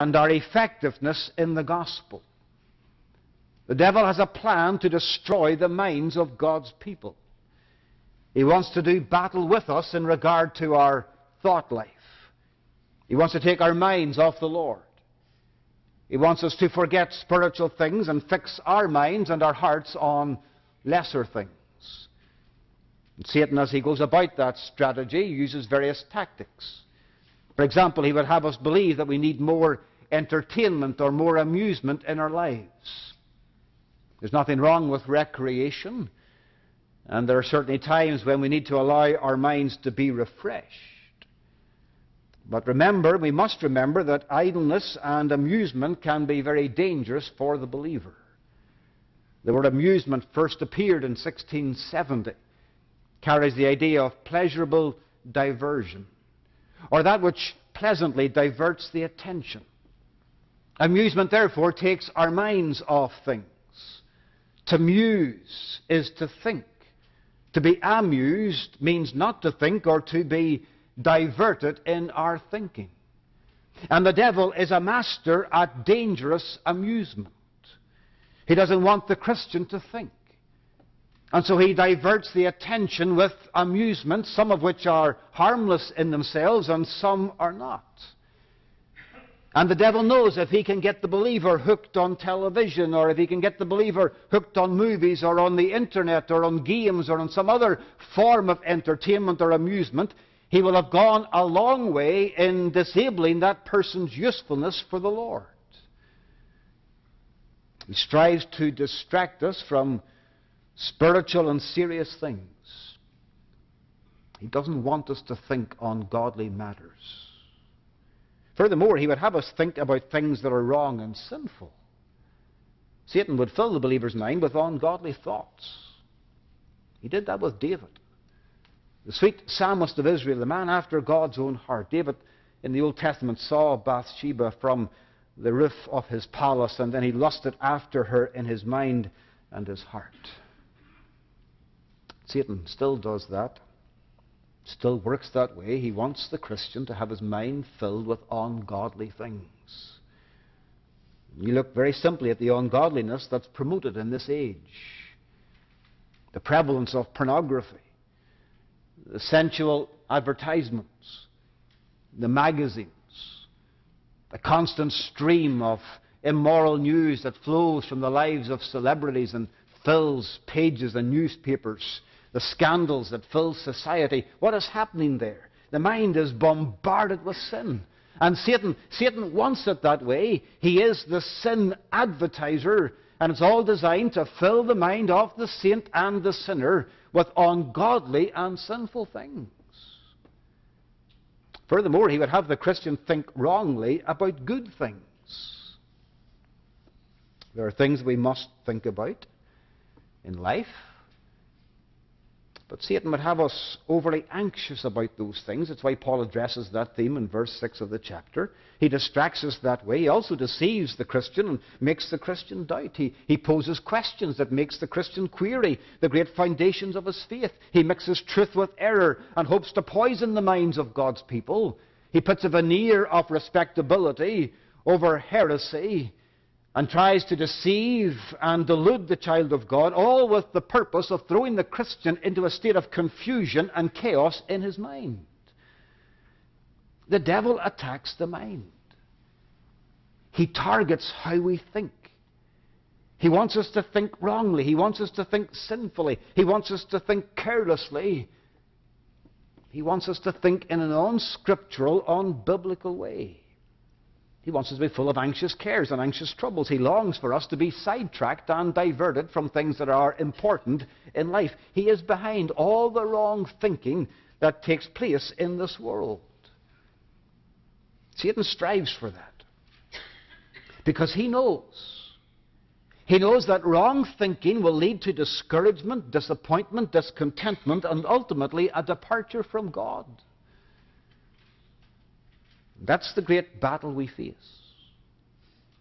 and our effectiveness in the gospel. The devil has a plan to destroy the minds of God's people. He wants to do battle with us in regard to our thought life. He wants to take our minds off the Lord. He wants us to forget spiritual things and fix our minds and our hearts on lesser things. And Satan, as he goes about that strategy, uses various tactics. For example, he would have us believe that we need more entertainment or more amusement in our lives. There's nothing wrong with recreation, and there are certainly times when we need to allow our minds to be refreshed. But remember, we must remember that idleness and amusement can be very dangerous for the believer. The word amusement first appeared in 1670, carries the idea of pleasurable diversion, or that which pleasantly diverts the attention. Amusement, therefore, takes our minds off things. To muse is to think. To be amused means not to think or to be diverted in our thinking. And the devil is a master at dangerous amusement. He doesn't want the Christian to think. And so he diverts the attention with amusements, some of which are harmless in themselves and some are not. And the devil knows if he can get the believer hooked on television, or if he can get the believer hooked on movies or on the internet or on games or on some other form of entertainment or amusement, he will have gone a long way in disabling that person's usefulness for the Lord. He strives to distract us from spiritual and serious things. He doesn't want us to think on godly matters. Furthermore, he would have us think about things that are wrong and sinful. Satan would fill the believer's mind with ungodly thoughts. He did that with David, the sweet psalmist of Israel, the man after God's own heart. David, in the Old Testament, saw Bathsheba from the roof of his palace, and then he lusted after her in his mind and his heart. Satan still does that, still works that way. He wants the Christian to have his mind filled with ungodly things. You look very simply at the ungodliness that's promoted in this age. The prevalence of pornography, the sensual advertisements, the magazines, the constant stream of immoral news that flows from the lives of celebrities and fills pages and newspapers, the scandals that fill society. What is happening there? The mind is bombarded with sin. And Satan wants it that way. He is the sin advertiser, and it's all designed to fill the mind of the saint and the sinner with ungodly and sinful things. Furthermore, he would have the Christian think wrongly about good things. There are things we must think about in life, but Satan would have us overly anxious about those things. That's why Paul addresses that theme in verse 6 of the chapter. He distracts us that way. He also deceives the Christian and makes the Christian doubt. He poses questions that makes the Christian query the great foundations of his faith. He mixes truth with error and hopes to poison the minds of God's people. He puts a veneer of respectability over heresy and tries to deceive and delude the child of God, all with the purpose of throwing the Christian into a state of confusion and chaos in his mind. The devil attacks the mind. He targets how we think. He wants us to think wrongly. He wants us to think sinfully. He wants us to think carelessly. He wants us to think in an unscriptural, unbiblical way. He wants us to be full of anxious cares and anxious troubles. He longs for us to be sidetracked and diverted from things that are important in life. He is behind all the wrong thinking that takes place in this world. Satan strives for that because he knows that wrong thinking will lead to discouragement, disappointment, discontentment, and ultimately a departure from God. That's the great battle we face.